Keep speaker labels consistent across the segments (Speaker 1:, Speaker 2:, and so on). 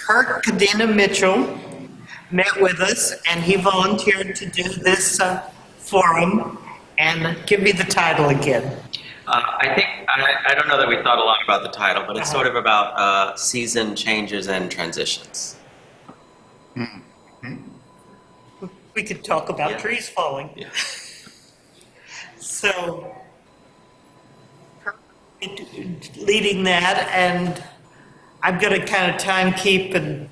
Speaker 1: Kirk Cadena Mitchell met with us, and he volunteered to do this forum. And give me the title again.
Speaker 2: I don't know that we thought a lot about the title, but it's sort of about season changes and transitions.
Speaker 1: We could talk about trees falling.
Speaker 2: Yeah.
Speaker 1: So, leading that, and I'm going to kind of time keep and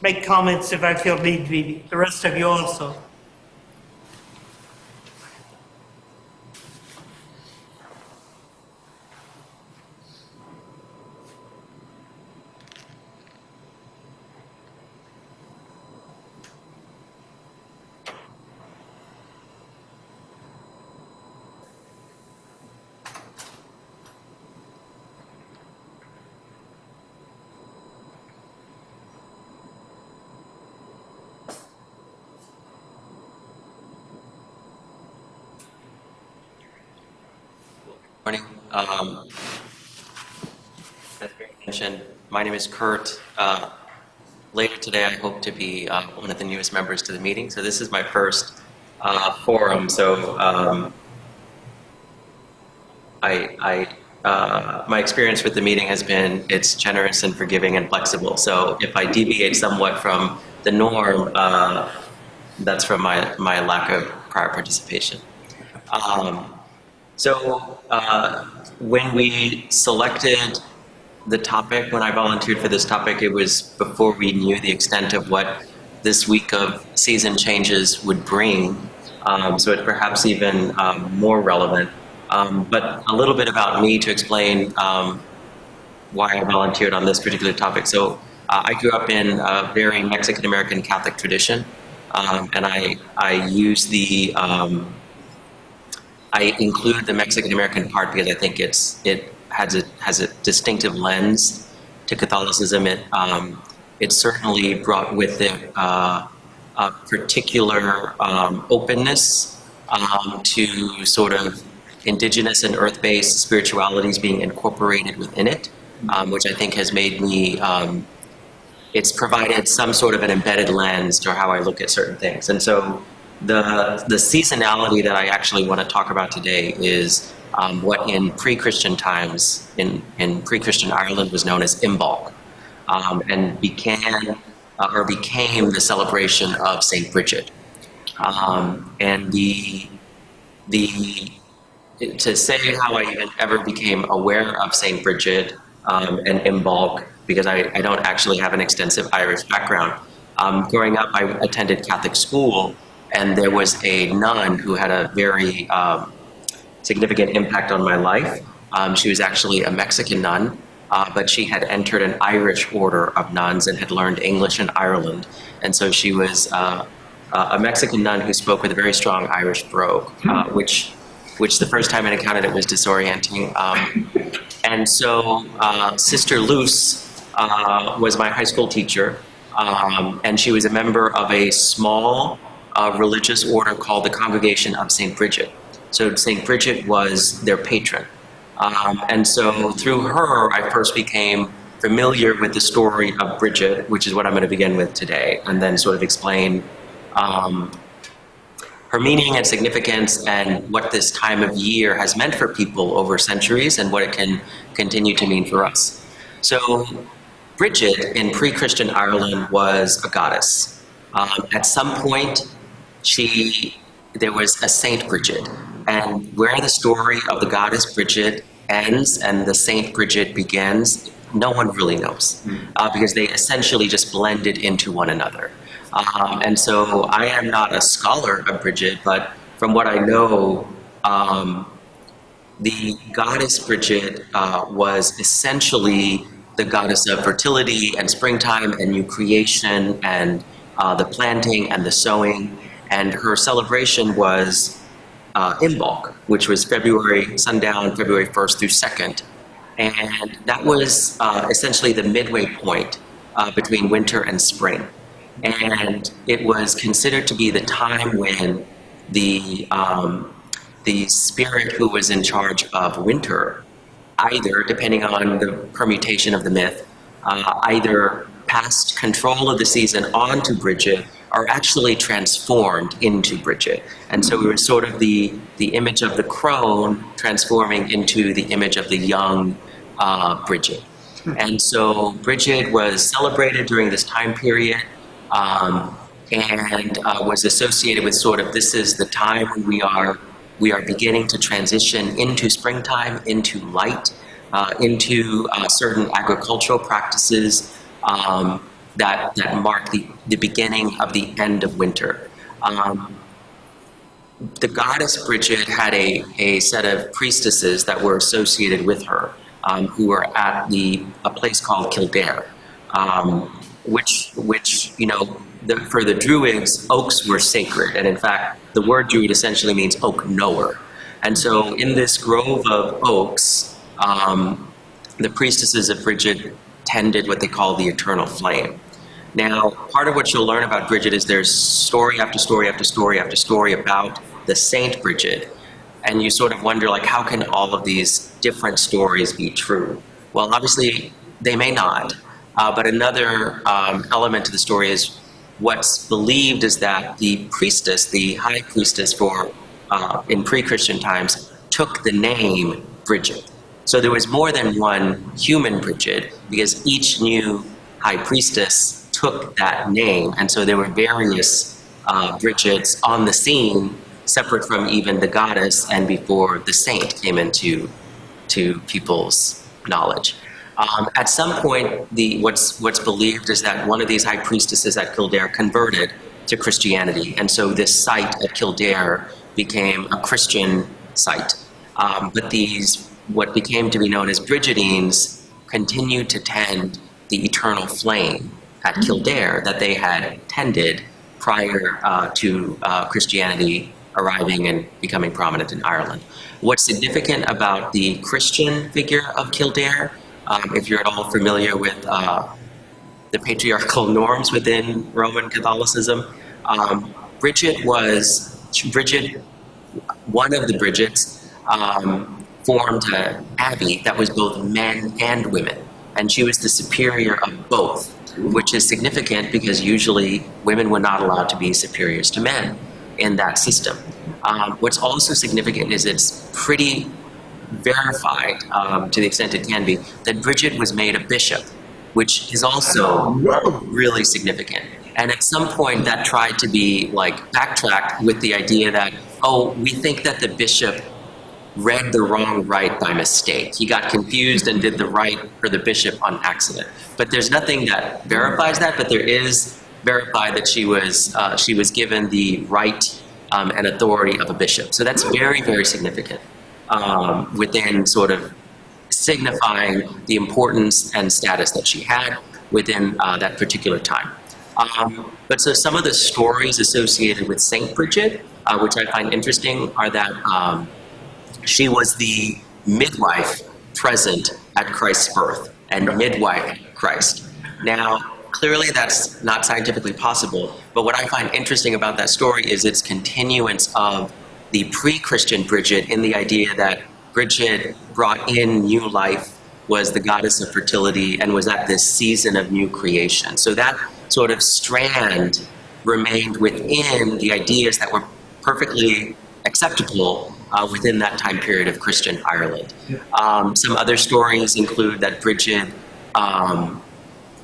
Speaker 1: make comments if I feel need to be. The rest of you also.
Speaker 2: Morning. As Barry mentioned, my name is Kurt. Later today, I hope to be one of the newest members to the meeting. So this is my first forum. So my experience with the meeting has been it's generous and forgiving and flexible. So if I deviate somewhat from the norm, that's from my lack of prior participation. When we selected the topic, when I volunteered for this topic, it was before we knew the extent of what this week of season changes would bring. So it's perhaps even more relevant. But a little bit about me to explain why I volunteered on this particular topic. So I grew up in a very Mexican-American Catholic tradition, and I use the I include the Mexican-American part because I think it has a distinctive lens to Catholicism. It certainly brought with it a particular openness to sort of indigenous and earth-based spiritualities being incorporated within it, which I think has made me, it's provided some sort of an embedded lens to how I look at certain things. And so the seasonality that I actually want to talk about today is what in pre-Christian times, in pre-Christian Ireland, was known as Imbolc, and became the celebration of Saint Bridget. And to say how I even ever became aware of Saint Bridget and Imbolc, because I don't actually have an extensive Irish background. Growing up, I attended Catholic school, and there was a nun who had a very significant impact on my life. She was actually a Mexican nun, but she had entered an Irish order of nuns and had learned English in Ireland. And so she was a Mexican nun who spoke with a very strong Irish brogue, which the first time I encountered it was disorienting. And so Sister Luce was my high school teacher, and she was a member of a small religious order called the Congregation of St. Bridget. So St. Bridget was their patron. And so through her, I first became familiar with the story of Bridget, which is what I'm going to begin with today, and then sort of explain her meaning and significance and what this time of year has meant for people over centuries and what it can continue to mean for us. So Bridget in pre-Christian Ireland was a goddess. At some point, there was a Saint Bridget, and where the story of the goddess Bridget ends and the Saint Bridget begins, no one really knows, because they essentially just blended into one another. And so I am not a scholar of Bridget, but from what I know, the goddess Bridget was essentially the goddess of fertility and springtime and new creation and the planting and the sowing. And her celebration was Imbolc, which was sundown, February 1st through 2nd. And that was essentially the midway point between winter and spring. And it was considered to be the time when the spirit who was in charge of winter, either, depending on the permutation of the myth, either passed control of the season on to Bridget are actually transformed into Bridget. And so we were sort of the image of the crone transforming into the image of the young Bridget. And so Bridget was celebrated during this time period, and was associated with sort of, this is the time when we are beginning to transition into springtime, into light, into certain agricultural practices that mark the beginning of the end of winter. The goddess Bridget had a set of priestesses that were associated with her, who were at a place called Kildare, which for the Druids, oaks were sacred, and in fact, the word Druid essentially means oak knower. And so, in this grove of oaks, the priestesses of Bridget tended what they call the eternal flame. Now, part of what you'll learn about Bridget is there's story after story after story after story about the Saint Bridget, and you sort of wonder, like, how can all of these different stories be true? Well, obviously, they may not, but another element to the story is what's believed is that the priestess, the high priestess in pre-Christian times, took the name Bridget. So there was more than one human Bridget, because each new high priestess took that name, and so there were various Bridgets on the scene, separate from even the goddess and before the saint came into people's knowledge. At some point, what's believed is that one of these high priestesses at Kildare converted to Christianity, and so this site at Kildare became a Christian site. But what became to be known as Brigidines, continued to tend the eternal flame at Kildare that they had tended prior to Christianity arriving and becoming prominent in Ireland. What's significant about the Christian figure of Kildare, if you're at all familiar with the patriarchal norms within Roman Catholicism, Bridget, one of the Bridgets, formed an abbey that was both men and women, and she was the superior of both, which is significant because usually women were not allowed to be superiors to men in that system. What's also significant is it's pretty verified, to the extent it can be, that Bridget was made a bishop, which is also really significant. And at some point that tried to be backtracked with the idea that, we think that the bishop read the wrong rite by mistake. He got confused and did the rite for the bishop on accident. But there's nothing that verifies that, but there is verified that she was given the right and authority of a bishop. So that's very, very significant within sort of signifying the importance and status that she had within that particular time. But so some of the stories associated with Saint Bridget, which I find interesting, are that she was the midwife present at Christ's birth and midwife Christ. Now, clearly that's not scientifically possible, but what I find interesting about that story is its continuance of the pre-Christian Bridget, in the idea that Bridget brought in new life, was the goddess of fertility, and was at this season of new creation. So that sort of strand remained within the ideas that were perfectly acceptable within that time period of Christian Ireland. Some other stories include that Bridget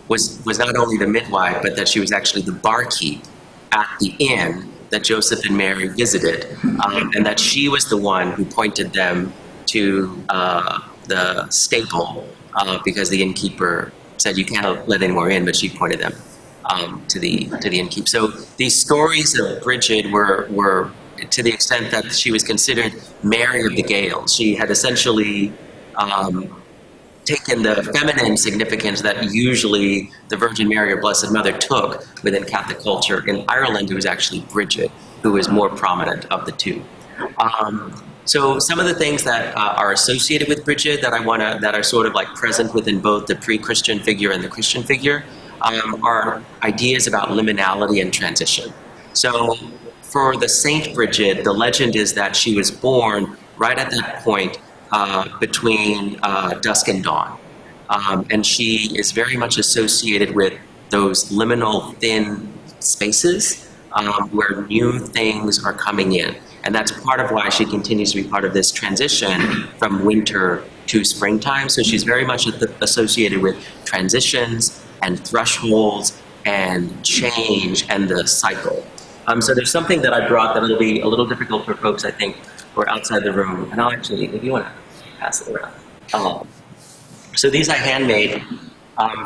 Speaker 2: was not only the midwife, but that she was actually the barkeep at the inn that Joseph and Mary visited, and that she was the one who pointed them to the stable, because the innkeeper said you can't let any more in, but she pointed them to the innkeep. So these stories of Bridget were to the extent that she was considered Mary of the Gaels. She had essentially taken the feminine significance that usually the Virgin Mary or Blessed Mother took within Catholic culture. In Ireland, it was actually Bridget who was more prominent of the two. So some of the things that are associated with Bridget that are sort of present within both the pre-Christian figure and the Christian figure are ideas about liminality and transition. So for the Saint Bridget, the legend is that she was born right at that point between dusk and dawn. And she is very much associated with those liminal thin spaces where new things are coming in. And that's part of why she continues to be part of this transition from winter to springtime. So she's very much associated with transitions and thresholds and change and the cycle. So there's something that I brought that will be a little difficult for folks, I think, who are outside the room. And I'll actually, if you want to pass it around. So these I handmade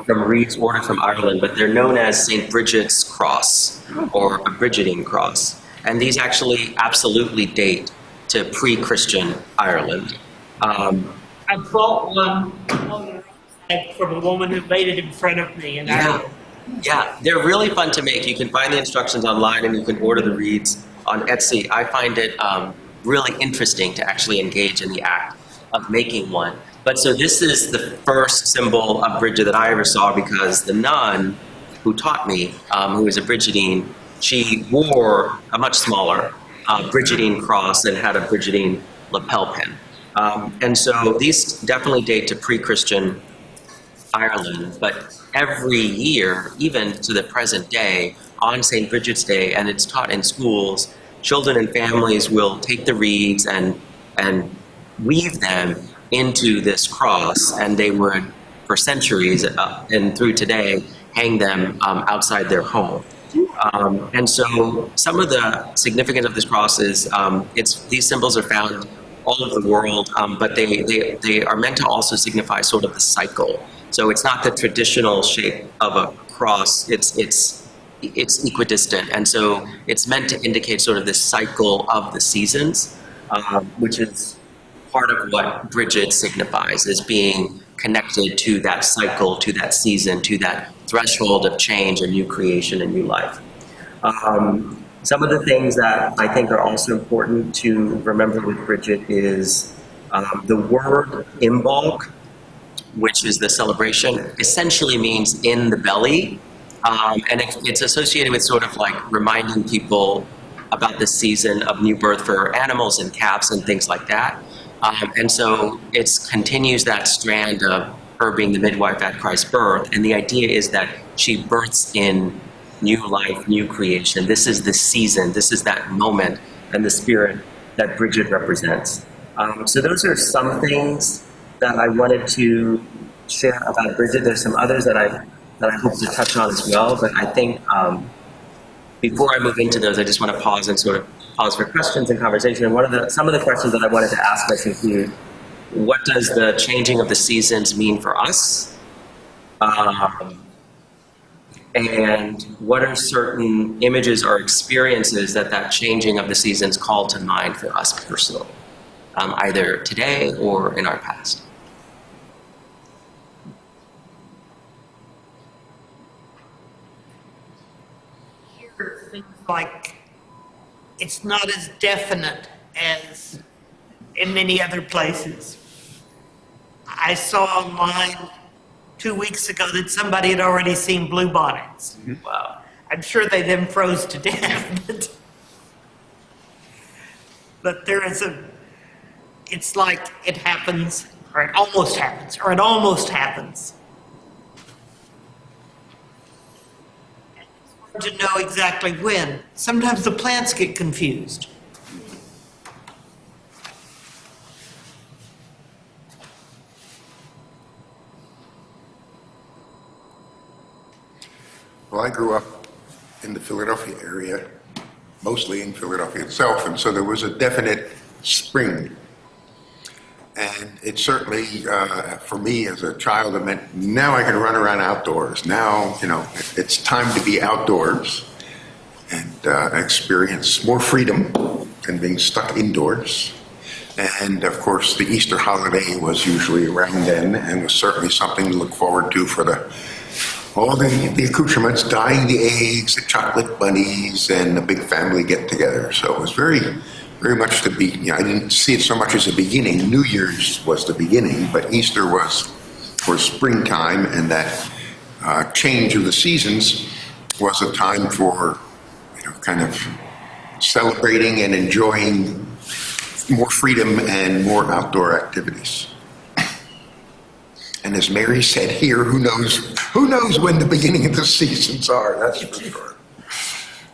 Speaker 2: from Reed's order from Ireland, but they're known as St. Bridget's Cross or a Brigidine Cross. And these actually absolutely date to pre-Christian Ireland.
Speaker 1: I bought one from a woman who made it in front of me in Ireland.
Speaker 2: Yeah, they're really fun to make. You can find the instructions online and you can order the reeds on Etsy. I find it really interesting to actually engage in the act of making one. But so this is the first symbol of Bridget that I ever saw, because the nun who taught me, who is a Brigidine, she wore a much smaller Brigidine cross and had a Brigidine lapel pin. And so these definitely date to pre-Christian Ireland, but every year, even to the present day, on St. Bridget's Day, and it's taught in schools, children and families will take the reeds and weave them into this cross, and they would, for centuries and through today, hang them outside their home. And so some of the significance of this cross is these symbols are found all over the world, but they are meant to also signify sort of the cycle. So it's not the traditional shape of a cross, it's equidistant. And so it's meant to indicate sort of this cycle of the seasons, which is part of what Bridget signifies, as being connected to that cycle, to that season, to that threshold of change and new creation and new life. Some of the things that I think are also important to remember with Bridget is the word imbolc, which is the celebration, essentially means in the belly. And it's associated with sort of like reminding people about the season of new birth for animals and calves and things like that. And so it continues that strand of her being the midwife at Christ's birth. And the idea is that she births in new life, new creation. This is the season, this is that moment and the spirit that Bridget represents. So those are some things that I wanted to share about Bridget. There's some others that I hope to touch on as well, but I think before I move into those, I just want to pause and sort of pause for questions and conversation. And some of the questions that I wanted to ask us include, what does the changing of the seasons mean for us? And what are certain images or experiences that changing of the seasons call to mind for us personally, either today or in our past?
Speaker 1: Things like it's not as definite as in many other places. I saw online 2 weeks ago that somebody had already seen bluebonnets.
Speaker 2: Wow.
Speaker 1: I'm sure they then froze to death. But there is it's like it happens, or it almost happens, or it almost happens. It's hard to know exactly when. Sometimes the plants get confused.
Speaker 3: Well, I grew up in the Philadelphia area, mostly in Philadelphia itself, and so there was a definite spring. And it certainly, for me as a child, it meant now I can run around outdoors. Now, it's time to be outdoors and experience more freedom than being stuck indoors. And of course, the Easter holiday was usually around then and was certainly something to look forward to for all the accoutrements, dyeing the eggs, the chocolate bunnies, and the big family get-together. So it was very, very much I didn't see it so much as a beginning. New Year's was the beginning, but Easter was for springtime, and that change of the seasons was a time for, kind of celebrating and enjoying more freedom and more outdoor activities. And as Mary said here, who knows Who knows when the beginning of the seasons are, that's for sure.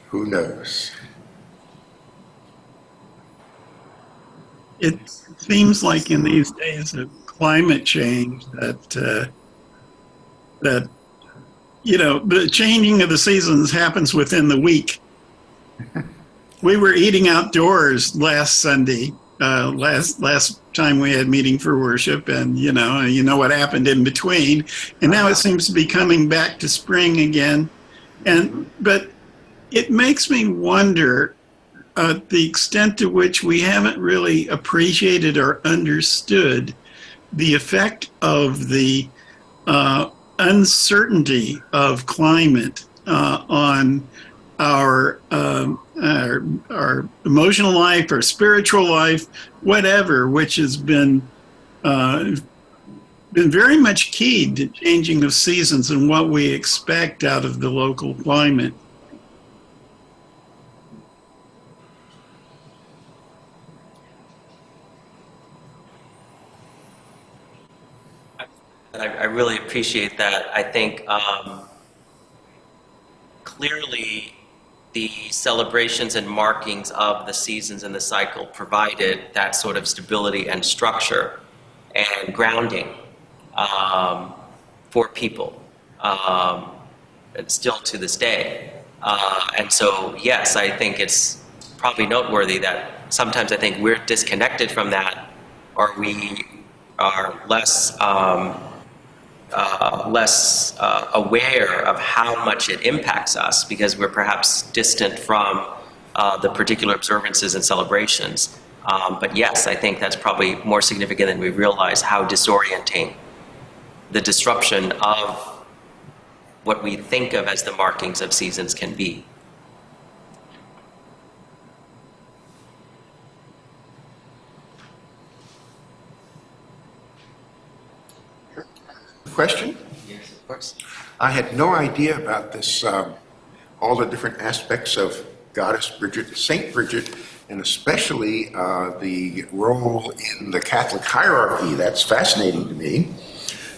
Speaker 3: Who knows?
Speaker 4: It seems like in these days of climate change that the changing of the seasons happens within the week. We were eating outdoors last Sunday, last time we had meeting for worship, and you know what happened in between, and now it seems to be coming back to spring again, but it makes me wonder the extent to which we haven't really appreciated or understood the effect of the uncertainty of climate on our emotional life, our spiritual life, whatever, which has been very much keyed to changing of seasons and what we expect out of the local climate.
Speaker 2: I really appreciate that. I think clearly the celebrations and markings of the seasons and the cycle provided that sort of stability and structure and grounding for people, and still to this day. And so, yes, I think it's probably noteworthy that sometimes I think we're disconnected from that, or we are less aware of how much it impacts us because we're perhaps distant from the particular observances and celebrations. But yes, I think that's probably more significant than we realize how disorienting the disruption of what we think of as the markings of seasons can be.
Speaker 3: Question?
Speaker 2: Yes, of course.
Speaker 3: I had no idea about this, all the different aspects of Goddess Bridget, Saint Bridget, and especially the role in the Catholic hierarchy. That's fascinating to me,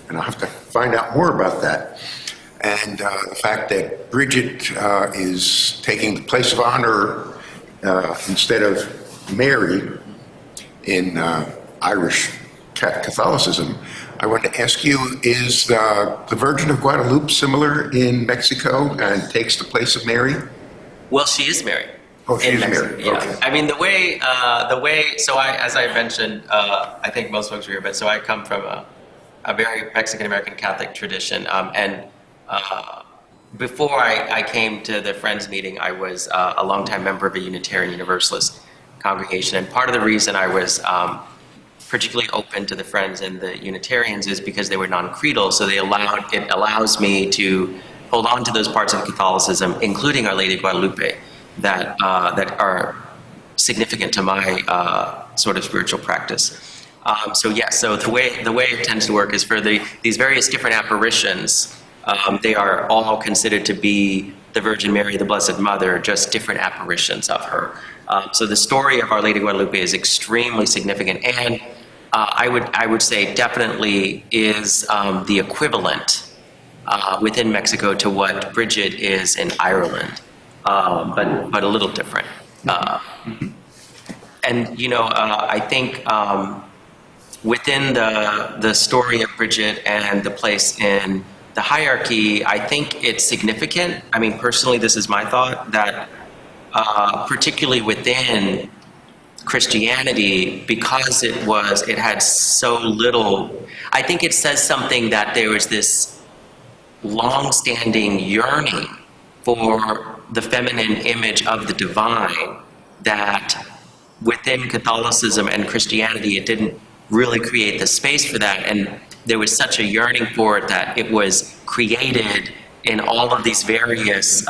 Speaker 3: and I'll have to find out more about that. And the fact that Bridget is taking the place of honor instead of Mary in Irish Catholicism. I want to ask you, is the Virgin of Guadalupe similar in Mexico and takes the place of Mary?
Speaker 2: Well, she is Mary.
Speaker 3: Oh, she's
Speaker 2: in Mexico,
Speaker 3: Mary.
Speaker 2: yeah.
Speaker 3: Okay.
Speaker 2: I mean, so as I mentioned, I think most folks are here, but so I come from a very Mexican-American Catholic tradition. And before I came to the Friends meeting, I was a longtime member of a Unitarian Universalist congregation. And part of the reason I was particularly open to the Friends and the Unitarians is because they were non-creedal, so it allows me to hold on to those parts of Catholicism, including Our Lady of Guadalupe, that are significant to my sort of spiritual practice. So the way it tends to work is for these various different apparitions, they are all considered to be the Virgin Mary, the Blessed Mother, just different apparitions of her. So the story of Our Lady of Guadalupe is extremely significant, and I would say definitely is the equivalent within Mexico to what Bridget is in Ireland, but a little different. And I think within the story of Bridget and the place in the hierarchy, I think it's significant. I mean, personally, this is my thought, that particularly within Christianity, because it had so little, I think it says something that there was this long-standing yearning for the feminine image of the divine, that within Catholicism and Christianity, it didn't really create the space for that. And there was such a yearning for it that it was created in all of these various,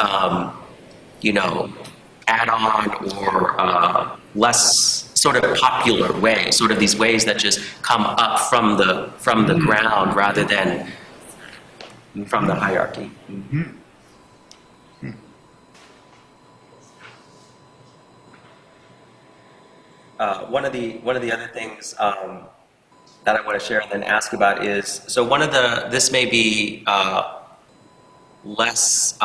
Speaker 2: add-on or less sort of popular ways, sort of these ways that just come up from the ground rather than from the hierarchy.
Speaker 3: Mm-hmm.
Speaker 2: One of the other things that I want to share and then ask about is, so this may be less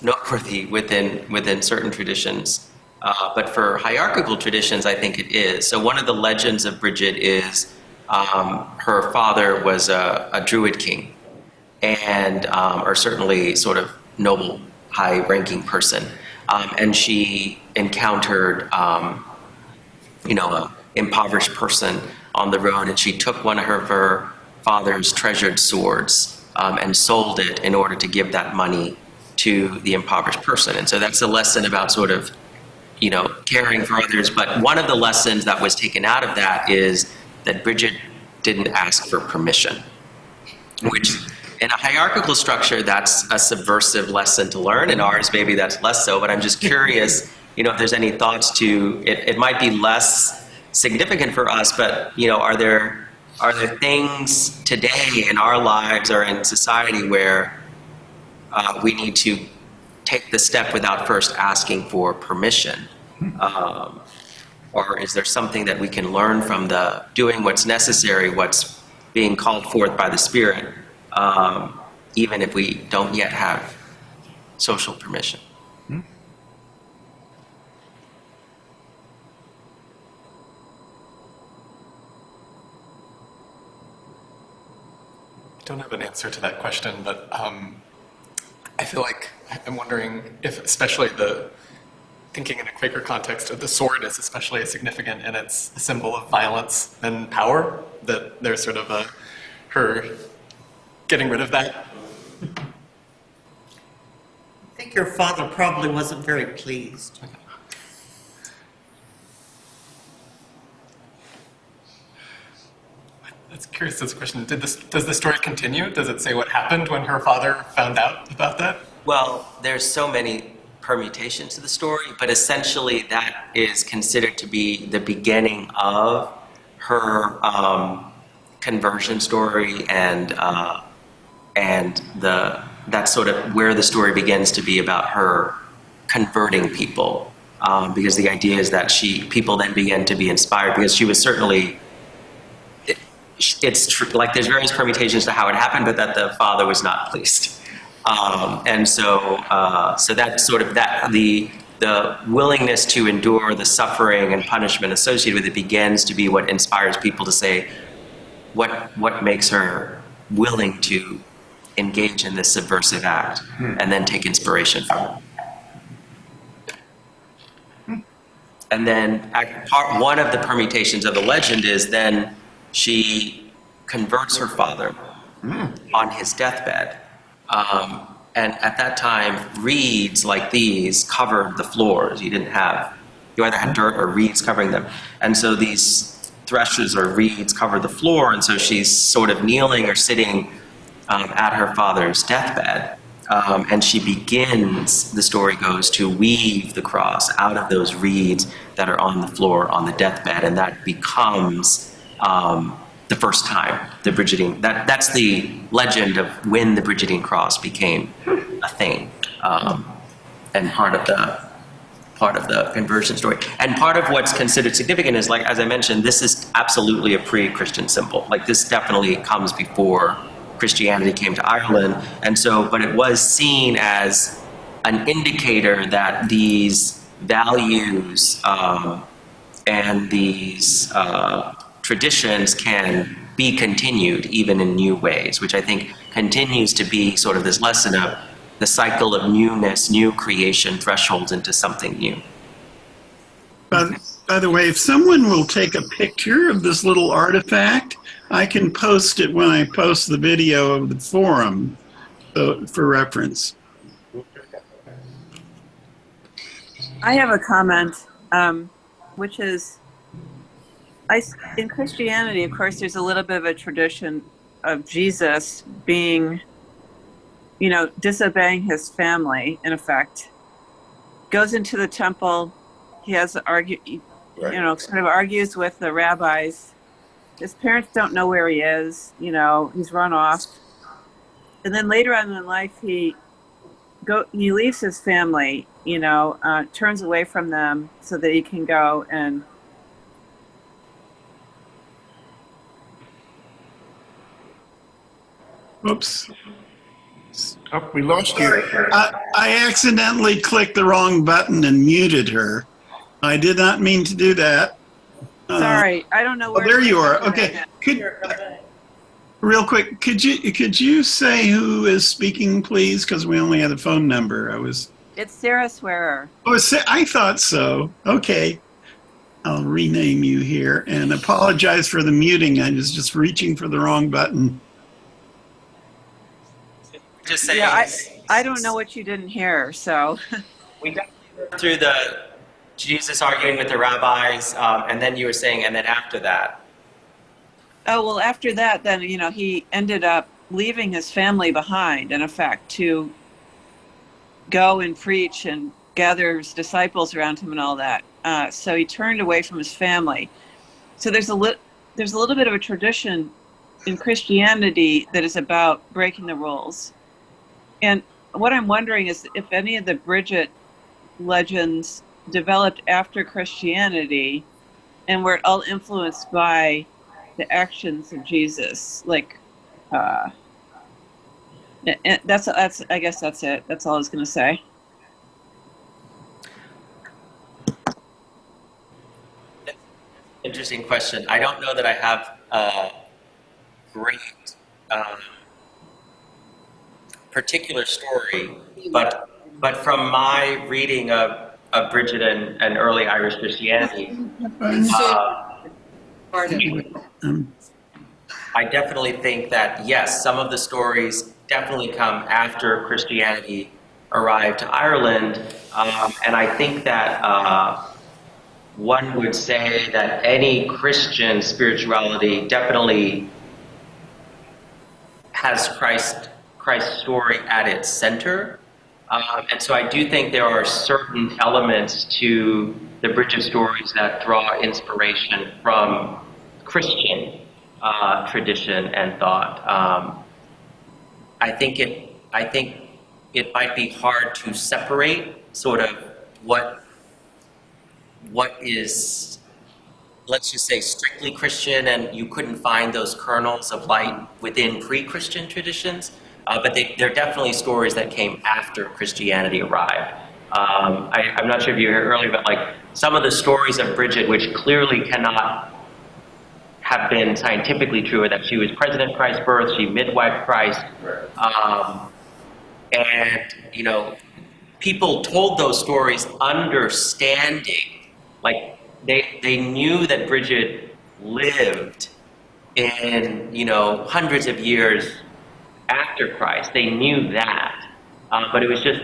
Speaker 2: noteworthy within certain traditions. But for hierarchical traditions, I think it is. So one of the legends of Bridget is her father was a Druid king, and or certainly sort of noble, high-ranking person, and she encountered, a impoverished person on the road, and she took one of her father's treasured swords and sold it in order to give that money to the impoverished person. And so that's a lesson about sort of, caring for others. But one of the lessons that was taken out of that is that Bridget didn't ask for permission, which in a hierarchical structure, that's a subversive lesson to learn. In ours, maybe that's less so, but I'm just curious, if there's any thoughts to, it might be less significant for us, but, are there things today in our lives or in society where we need to take the step without first asking for permission? Or is there something that we can learn from the doing what's necessary, what's being called forth by the Spirit, even if we don't yet have social permission?
Speaker 5: I don't have an answer to that question, but I feel like I'm wondering if, especially thinking in a Quaker context, the sword is especially significant, and it's a symbol of violence and power, that there's sort of her getting rid of that.
Speaker 1: I think your father probably wasn't very pleased.
Speaker 5: That's curious, this question. Does the story continue? Does it say what happened when her father found out about that?
Speaker 2: Well, there's so many permutations to the story, but essentially that is considered to be the beginning of her conversion story, and that's sort of where the story begins to be about her converting people, because the idea is that people then began to be inspired, because she was certainly. It's true, like there's various permutations to how it happened, but that the father was not pleased. And so that's sort of the willingness to endure the suffering and punishment associated with it begins to be what inspires people to say, what makes her willing to engage in this subversive act, and then take inspiration from it. And then one of the permutations of the legend is then she converts her father on his deathbed. And at that time, reeds like these covered the floors. You either had dirt or reeds covering them. And so these threshes or reeds covered the floor, and so she's sort of kneeling or sitting at her father's deathbed. And she begins, the story goes, to weave the cross out of those reeds that are on the floor on the deathbed, and that becomes the first time the Bridgetine, that's the legend of when the Bridgetine cross became a thing, and part of the conversion story. And part of what's considered significant is, like, as I mentioned, this is absolutely a pre-Christian symbol. Like, this definitely comes before Christianity came to Ireland, and so, but it was seen as an indicator that these values and these traditions can be continued even in new ways, which I think continues to be sort of this lesson of the cycle of newness, new creation, thresholds into something new.
Speaker 4: By the way, if someone will take a picture of this little artifact, I can post it when I post the video of the forum for reference.
Speaker 6: I have a comment, which is, in Christianity, of course, there's a little bit of a tradition of Jesus being, disobeying his family, in effect. Goes into the temple, he has sort of argues with the rabbis. His parents don't know where he is, he's run off. And then later on in life, he leaves his family, turns away from them so that he can go and
Speaker 4: Oops.
Speaker 3: Oh, we lost you.
Speaker 4: I accidentally clicked the wrong button and muted her. I did not mean to do that.
Speaker 6: Sorry, I don't know
Speaker 4: Oh,
Speaker 6: where.
Speaker 4: there you are. Okay. Real quick, could you say who is speaking, please? Because we only had a phone number.
Speaker 6: It's Sarah Swearer.
Speaker 4: I thought so. Okay. I'll rename you here and apologize for the muting. I was just reaching for the wrong button.
Speaker 2: Just saying.
Speaker 6: Yeah, I don't know what you didn't hear, so.
Speaker 2: We got through the Jesus arguing with the rabbis, and then you were saying, and then after that.
Speaker 6: Oh, well, after that, then, he ended up leaving his family behind, in effect, to go and preach and gather his disciples around him and all that. So he turned away from his family. So there's a little bit of a tradition in Christianity that is about breaking the rules. And what I'm wondering is if any of the Bridget legends developed after Christianity and were all influenced by the actions of Jesus. Like, that's I guess that's it. That's all I was going to say.
Speaker 2: Interesting question. I don't know that I have a great particular story, but from my reading of Bridget and early Irish Christianity, I definitely think that, yes, some of the stories definitely come after Christianity arrived to Ireland, and I think that one would say that any Christian spirituality definitely has Christ's story at its center. And so I do think there are certain elements to the Bridget stories that draw inspiration from Christian tradition and thought. I think it might be hard to separate sort of what is, let's just say, strictly Christian, and you couldn't find those kernels of light within pre-Christian traditions. But they're definitely stories that came after Christianity arrived. I'm not sure if you heard earlier, but like some of the stories of Bridget, which clearly cannot have been scientifically true, or that she was present at Christ's birth, she midwifed Christ, and people told those stories understanding, like they knew that Bridget lived in hundreds of years after Christ. They knew that, but it was just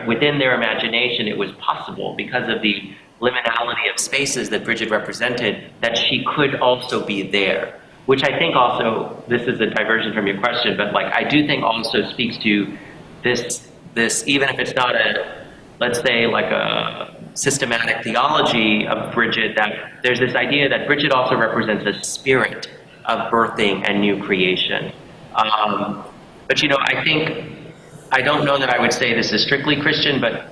Speaker 2: within their imagination, it was possible because of the liminality of spaces that Bridget represented, that she could also be there, which I think also, this is a diversion from your question, but like I do think also speaks to this even if it's not let's say like a systematic theology of Bridget, that there's this idea that Bridget also represents a spirit of birthing and new creation. But I don't know that I would say this is strictly Christian, but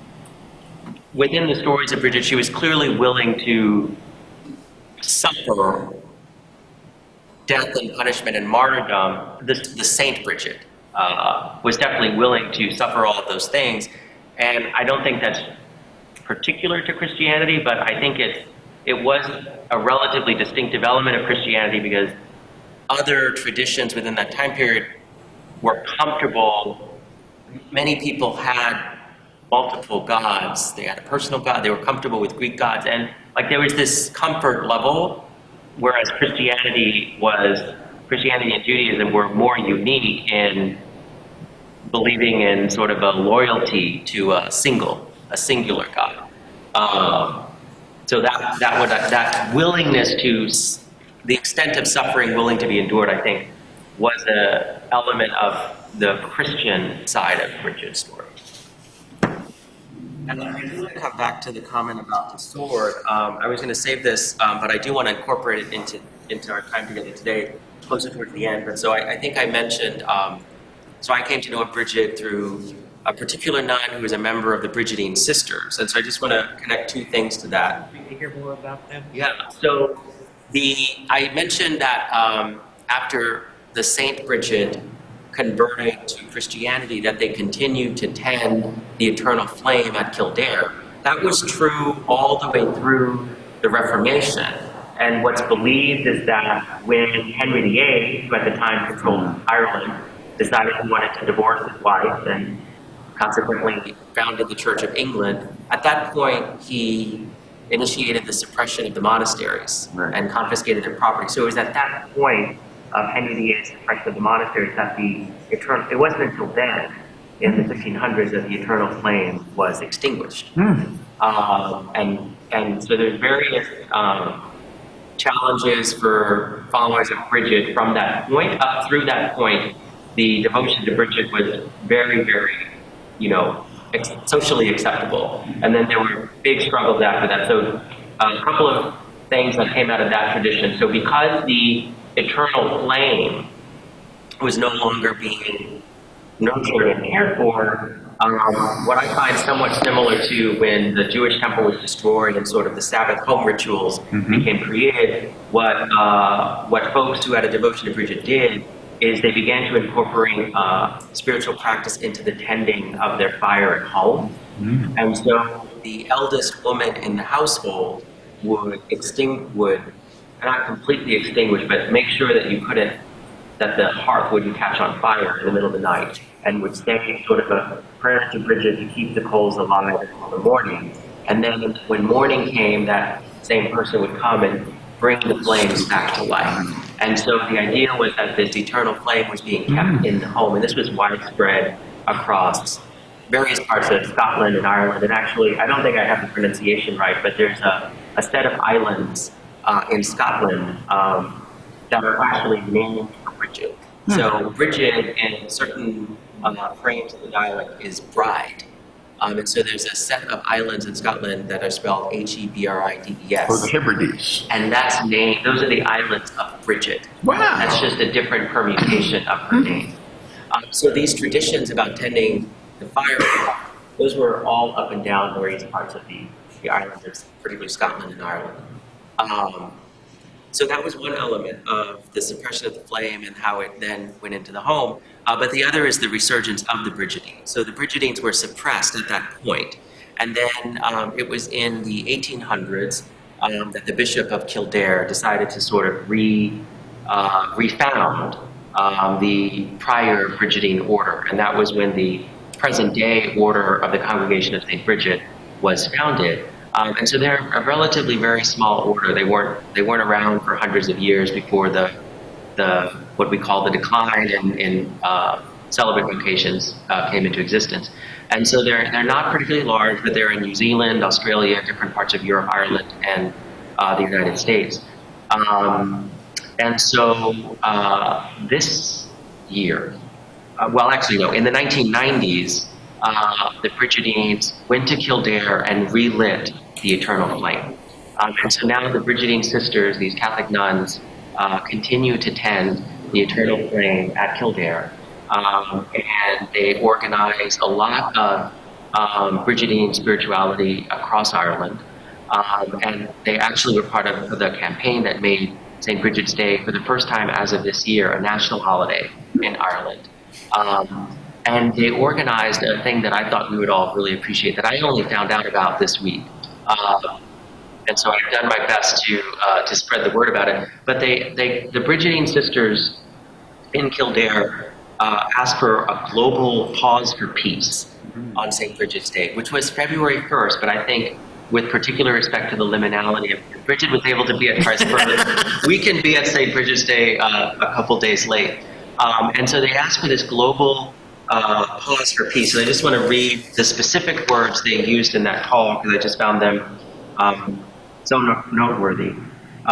Speaker 2: within the stories of Bridget, she was clearly willing to suffer death and punishment and martyrdom. The Saint Bridget was definitely willing to suffer all of those things. And I don't think that's particular to Christianity, but I think it was a relatively distinctive element of Christianity because other traditions within that time period were comfortable. Many people had multiple gods. They had a personal god. They were comfortable with Greek gods. And like there was this comfort level, whereas Christianity and Judaism were more unique in believing in sort of a loyalty to a singular God. So that willingness to, the extent of suffering willing to be endured, I think, was an element of the Christian side of Bridget's story. And I do want to come back to the comment about the sword. I was going to save this, but I do want to incorporate it into our time together today, closer towards the end. But so I think I mentioned, so I came to know Bridget through a particular nun who was a member of the Brigidine Sisters. And so I just want to connect two things to that.
Speaker 1: We can hear more about them.
Speaker 2: Yeah, so I mentioned that after the Saint Bridget converted to Christianity that they continued to tend the eternal flame at Kildare. That was true all the way through the Reformation. And what's believed is that when Henry VIII, who at the time controlled Ireland, decided he wanted to divorce his wife and consequently founded the Church of England, at that point he initiated the suppression of the monasteries and confiscated their property. So it was at that point of Henry VIII's suppression of the monasteries that it wasn't until then, in the 1500s, that the eternal flame was extinguished. And so there's various challenges for followers of Bridget from that point. Up through that point, the devotion to Bridget was very, very, socially acceptable. And then there were big struggles after that. So a couple of things that came out of that tradition. So because the eternal flame was no longer being nurtured and cared for, what I find somewhat similar to when the Jewish temple was destroyed and sort of the Sabbath home rituals became created, what folks who had a devotion to Bridget did is they began to incorporate spiritual practice into the tending of their fire at home. And so the eldest woman in the household would not completely extinguish, but make sure that the hearth wouldn't catch on fire in the middle of the night, and would say sort of a prayer to Bridget to keep the coals alive until the morning. And then when morning came, that same person would come and bring the flames back to life. And so the idea was that this eternal flame was being kept in the home, and this was widespread across various parts of Scotland and Ireland. And actually, I don't think I have the pronunciation right, but there's a set of islands in Scotland that are actually named for Bridget. So Bridget, in certain frames of the dialect, is bride. And so there's a set of islands in Scotland that are spelled Hebrides.
Speaker 3: For the Hebrides.
Speaker 2: And those are the islands of Bridget.
Speaker 3: Wow.
Speaker 2: That's just a different permutation of her name. So these traditions about tending the fire, those were all up and down various parts of the island, particularly Scotland and Ireland. So that was one element of the suppression of the flame and how it then went into the home. But the other is the resurgence of the Brigidines. So the Brigidines were suppressed at that point. And then it was in the 1800s that the Bishop of Kildare decided to sort of refound the prior Brigidine order. And that was when the present day order of the Congregation of St. Bridget was founded. And so they're a relatively very small order. They weren't around for hundreds of years before the what we call the decline in celibate vocations came into existence. And so they're not particularly large, but they're in New Zealand, Australia, different parts of Europe, Ireland, and the United States. And so this year, in the 1990s, the Brigidines went to Kildare and relit the eternal flame. And so now the Brigidine sisters, these Catholic nuns, continue to tend the eternal flame at Kildare. And they organize a lot of Brigidine spirituality across Ireland. And they actually were part of the campaign that made St. Bridget's Day, for the first time as of this year, a national holiday in Ireland. And they organized a thing that I thought we would all really appreciate, that I only found out about this week. And so I've done my best to spread the word about it. But the Brigidine sisters in Kildare asked for a global pause for peace on St. Bridget's Day, which was February 1st, but I think with particular respect to the liminality of Bridget was able to be at Christ's birth. We can be at St. Bridget's Day a couple days late. And so they asked for this global pause for peace. And I just want to read the specific words they used in that call, because I just found them so noteworthy.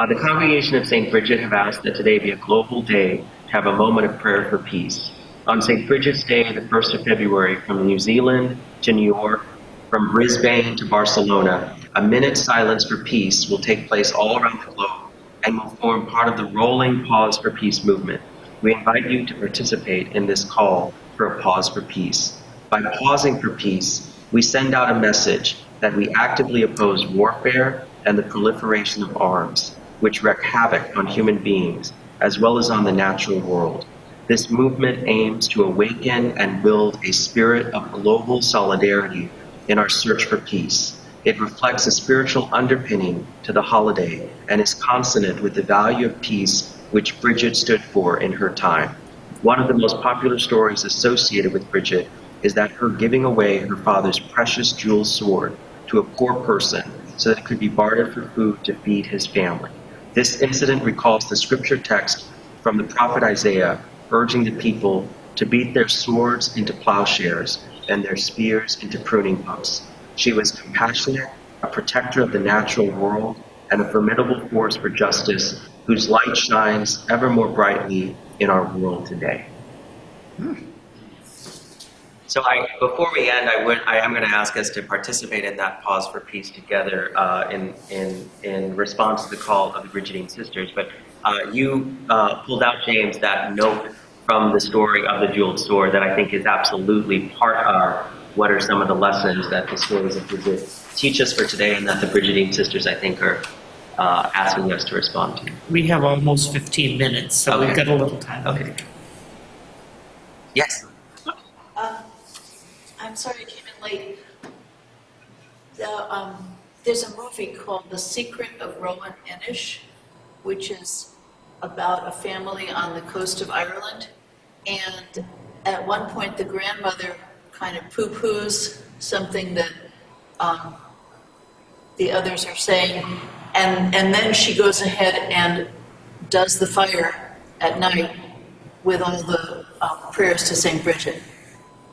Speaker 2: The Congregation of St. Bridget have asked that today be a global day to have a moment of prayer for peace. On St. Bridget's Day, the 1st of February, from New Zealand to New York, from Brisbane to Barcelona, a minute's silence for peace will take place all around the globe and will form part of the rolling Pause for Peace movement. We invite you to participate in this call for a pause for peace. By pausing for peace, we send out a message that we actively oppose warfare and the proliferation of arms, which wreak havoc on human beings, as well as on the natural world. This movement aims to awaken and build a spirit of global solidarity in our search for peace. It reflects a spiritual underpinning to the holiday and is consonant with the value of peace which Bridget stood for in her time. One of the most popular stories associated with Bridget is that her giving away her father's precious jeweled sword to a poor person so that it could be bartered for food to feed his family. This incident recalls the scripture text from the prophet Isaiah urging the people to beat their swords into plowshares and their spears into pruning hooks. She was compassionate, a protector of the natural world, and a formidable force for justice whose light shines ever more brightly in our world today. So before we end, I am going to ask us to participate in that Pause for Peace together in response to the call of the Brigidine Sisters. But you pulled out, James, that note from the story of the jeweled sword that I think is absolutely part of what are some of the lessons that the stories of Bridget teach us for today, and that the Brigidine Sisters, I think, are asking us to respond to.
Speaker 1: We have almost 15 minutes, so
Speaker 2: Okay.
Speaker 1: we've got a little time.
Speaker 2: Okay. Yes.
Speaker 7: I'm sorry I came in late. There's a movie called The Secret of Rowan Inish, which is about a family on the coast of Ireland. And at one point, the grandmother kind of poo-poos something that the others are saying. And then she goes ahead and does the fire at night with all the prayers to St. Bridget.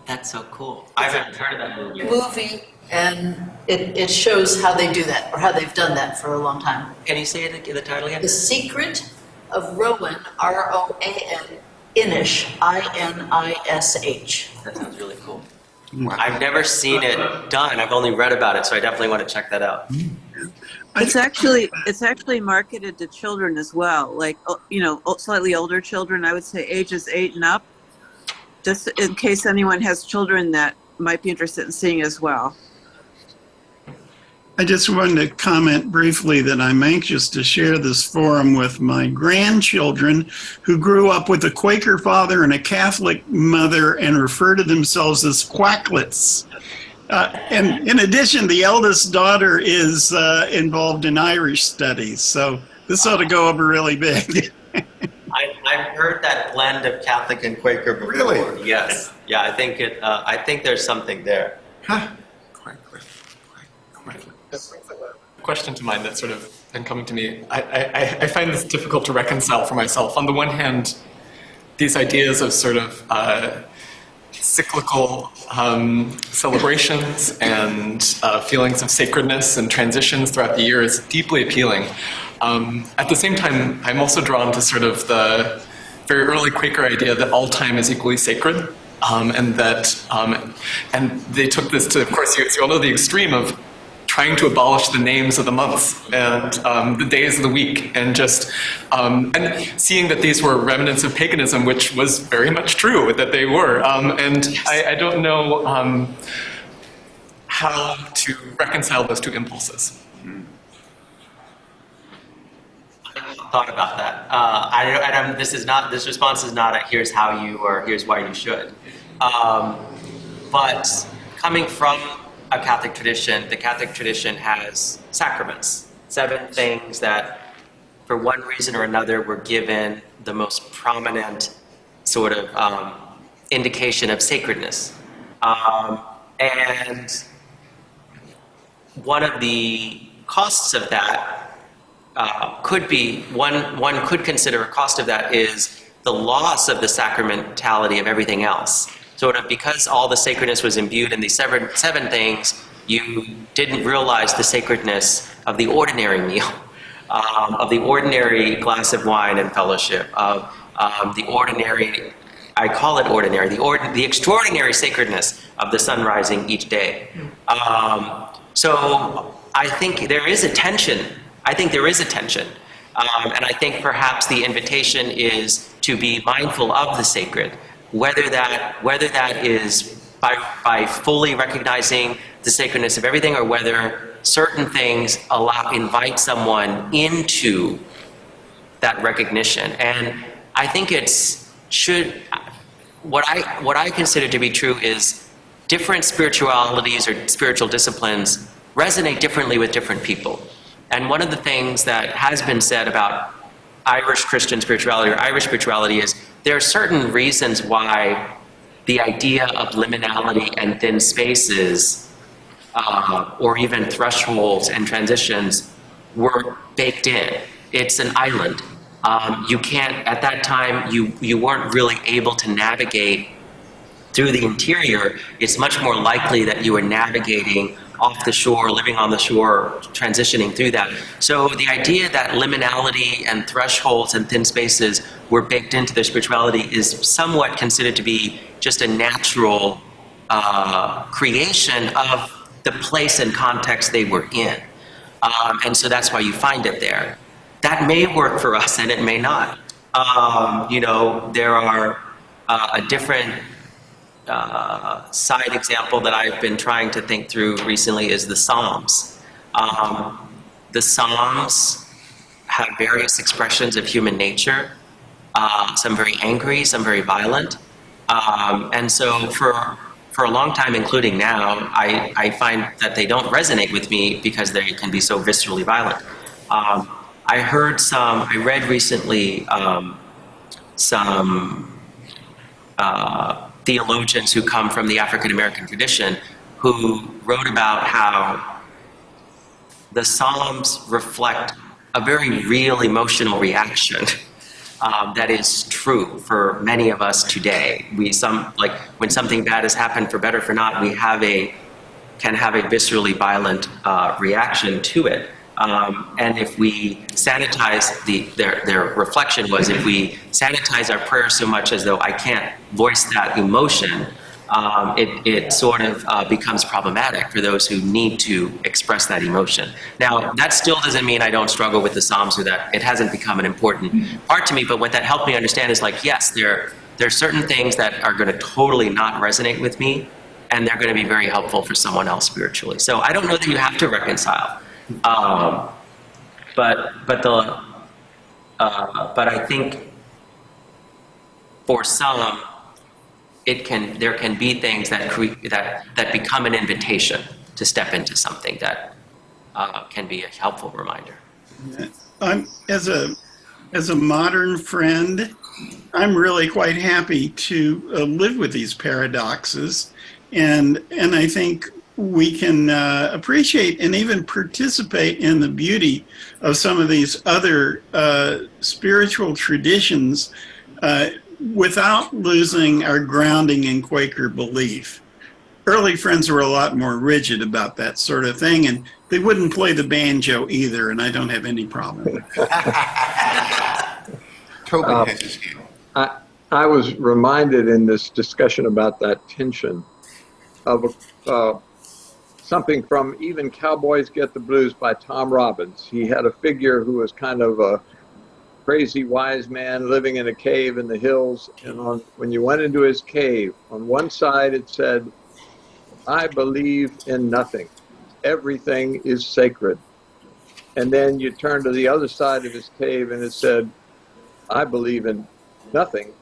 Speaker 2: That's so cool. I haven't heard of that movie.
Speaker 7: Movie, and it shows how they do that, or how they've done that for a long time.
Speaker 2: Can you say the title again?
Speaker 7: The Secret of Rowan, R-O-A-N, Inish, I-N-I-S-H.
Speaker 2: That sounds really cool.
Speaker 3: Wow.
Speaker 2: I've never seen it done. I've only read about it, so I definitely want to check that out.
Speaker 6: It's actually marketed to children as well, like, slightly older children. I would say ages 8 and up, just in case anyone has children that might be interested in seeing as well.
Speaker 4: I just wanted to comment briefly that I'm anxious to share this forum with my grandchildren who grew up with a Quaker father and a Catholic mother and refer to themselves as quacklets. And in addition, the eldest daughter is involved in Irish studies, so this ought to go over really big.
Speaker 2: I've heard that blend of Catholic and Quaker before.
Speaker 3: Really?
Speaker 2: Yes. Yeah, I think there's something there.
Speaker 3: Huh.
Speaker 5: Question to mind that's sort of been coming to me. I find this difficult to reconcile for myself. On the one hand, these ideas of sort of cyclical celebrations and feelings of sacredness and transitions throughout the year is deeply appealing. At the same time, I'm also drawn to sort of the very early Quaker idea that all time is equally sacred, and they took this to, of course, you all know the extreme of trying to abolish the names of the months and the days of the week, and just and seeing that these were remnants of paganism, which was very much true that they were. And I don't know how to reconcile those two impulses.
Speaker 2: I thought about that. This response is not a here's how you or here's why you should. But coming from a Catholic tradition, the Catholic tradition has sacraments, 7 things that for one reason or another were given the most prominent sort of indication of sacredness. And one of the costs of that could be, one could consider a cost of that is the loss of the sacramentality of everything else. Sort of because all the sacredness was imbued in these 7 things, you didn't realize the sacredness of the ordinary meal, of the ordinary glass of wine and fellowship, of the ordinary, I call it ordinary, the extraordinary sacredness of the sun rising each day. So I think there is a tension. And I think perhaps the invitation is to be mindful of the sacred, whether that is by fully recognizing the sacredness of everything, or whether certain things invite someone into that recognition. And I think what I consider to be true is different spiritualities or spiritual disciplines resonate differently with different people. And one of the things that has been said about Irish Christian spirituality or Irish spirituality is there are certain reasons why the idea of liminality and thin spaces, or even thresholds and transitions, were baked in. It's an island. You can't, at that time, you weren't really able to navigate through the interior. It's much more likely that you were navigating off the shore, living on the shore, transitioning through that. So the idea that liminality and thresholds and thin spaces were baked into their spirituality is somewhat considered to be just a natural creation of the place and context they were in. And so that's why you find it there. That may work for us and it may not. There are a different side example that I've been trying to think through recently is the Psalms. The Psalms have various expressions of human nature, some very angry, some very violent. And so for a long time, including now, I find that they don't resonate with me because they can be so viscerally violent. I read recently some theologians who come from the African American tradition who wrote about how the Psalms reflect a very real emotional reaction that is true for many of us today. When something bad has happened, for better or for not, we can have a viscerally violent reaction to it. And if we sanitize their reflection was, if we sanitize our prayers so much as though I can't voice that emotion, it sort of becomes problematic for those who need to express that emotion. Now, that still doesn't mean I don't struggle with the Psalms or that it hasn't become an important part to me, but what that helped me understand is yes, there are certain things that are going to totally not resonate with me, and they're going to be very helpful for someone else spiritually. So I don't know that you have to reconcile. But I think for some, there can be things that become an invitation to step into something that can be a helpful reminder.
Speaker 4: As a modern friend, I'm really quite happy to live with these paradoxes, and I think we can appreciate and even participate in the beauty of some of these other spiritual traditions without losing our grounding in Quaker belief. Early friends were a lot more rigid about that sort of thing, and they wouldn't play the banjo either, and I don't have any problem with that.
Speaker 3: Tobin has his hand.
Speaker 8: I was reminded in this discussion about that tension of something from Even Cowboys Get the Blues by Tom Robbins. He had a figure who was kind of a crazy wise man living in a cave in the hills. And when you went into his cave, on one side it said, "I believe in nothing. Everything is sacred." And then you turn to the other side of his cave and it said, "I believe in nothing.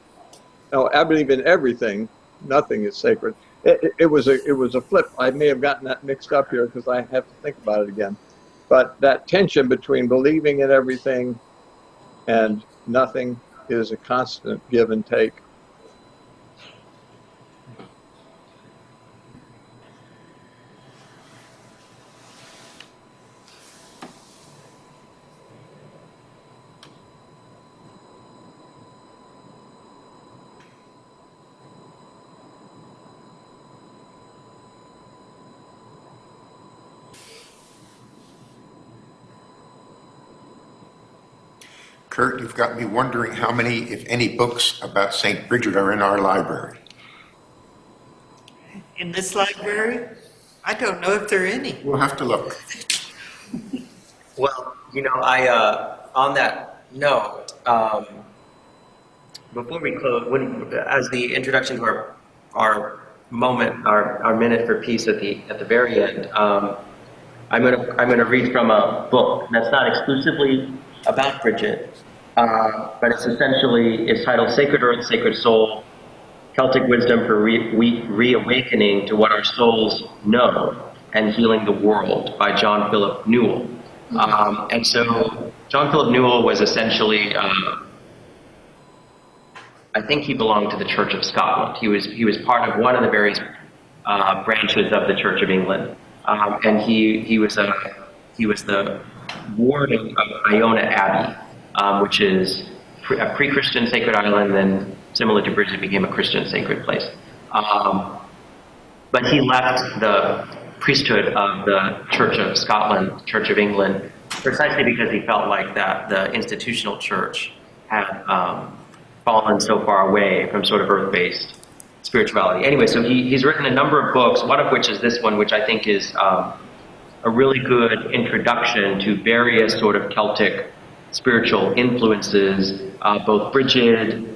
Speaker 8: No, I believe in everything. Nothing is sacred." It was a flip. I may have gotten that mixed up here because I have to think about it again. But that tension between believing in everything and nothing is a constant give and take.
Speaker 3: Kurt, you've got me wondering how many, if any, books about St. Bridget are in our library.
Speaker 1: In this library, I don't know if there are any.
Speaker 3: We'll have to look.
Speaker 2: Well, on that note, before we close, as the introduction to our moment, our minute for peace at the very end, I'm gonna read from a book that's not exclusively about Bridget, but it's titled Sacred Earth, Sacred Soul, Celtic Wisdom for Reawakening to What Our Souls Know and Healing the World by John Philip Newell. And so John Philip Newell was essentially, I think he belonged to the Church of Scotland. He was part of one of the various branches of the Church of England, and he was the warden of Iona Abbey, which is a pre-Christian sacred island, then similar to Bridget became a Christian sacred place. But he left the priesthood of the Church of Scotland, Church of England, precisely because he felt like that the institutional church had fallen so far away from sort of earth-based spirituality. Anyway, so he's written a number of books, one of which is this one, which I think is a really good introduction to various sort of Celtic spiritual influences, both Brigid,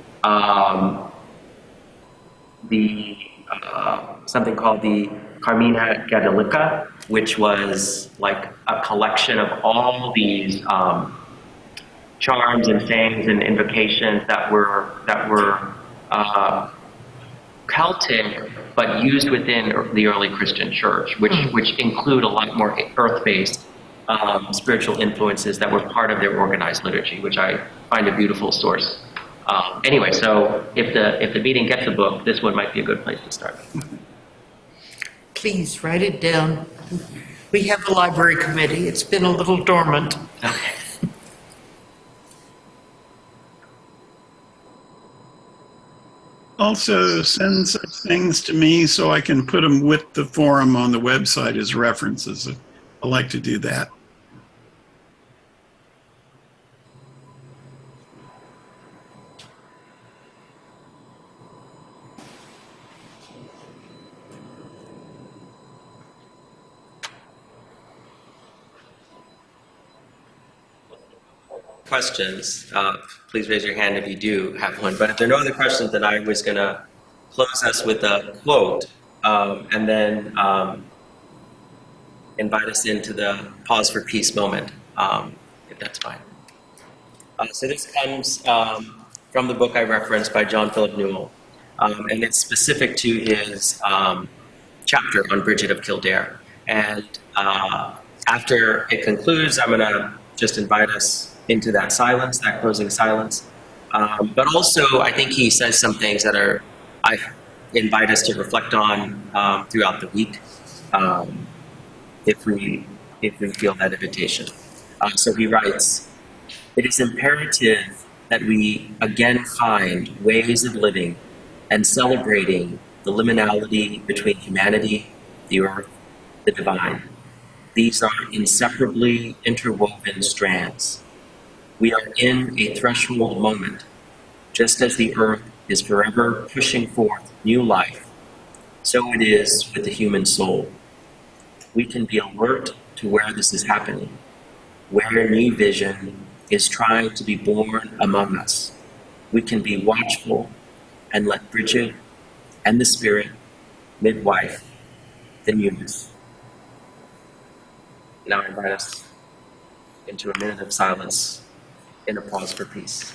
Speaker 2: something called the Carmina Gadelica, which was like a collection of all these charms and sayings and invocations that were Celtic, but used within the early Christian church, which include a lot more earth-based spiritual influences that were part of their organized liturgy, which I find a beautiful source. Anyway, so if the meeting gets a book, this one might be a good place to start.
Speaker 1: Please write it down. We have a library committee. It's been a little dormant.
Speaker 2: Okay.
Speaker 4: Also, send such things to me so I can put them with the forum on the website as references. I like to do that.
Speaker 2: Questions, please raise your hand if you do have one. But if there are no other questions, then I was going to close us with a quote and then invite us into the pause for peace moment, if that's fine. So this comes from the book I referenced by John Philip Newell, and it's specific to his chapter on Bridget of Kildare. And after it concludes, I'm going to just invite us into that silence, that closing silence. But also, I think he says some things that I invite us to reflect on throughout the week, if we feel that invitation. So he writes, "It is imperative that we again find ways of living and celebrating the liminality between humanity, the earth, the divine. These are inseparably interwoven strands. We are in a threshold moment. Just as the earth is forever pushing forth new life, so it is with the human soul. We can be alert to where this is happening, where new vision is trying to be born among us. We can be watchful and let Bridget and the Spirit midwife the newness." Now I invite us into a minute of silence in a pause for peace.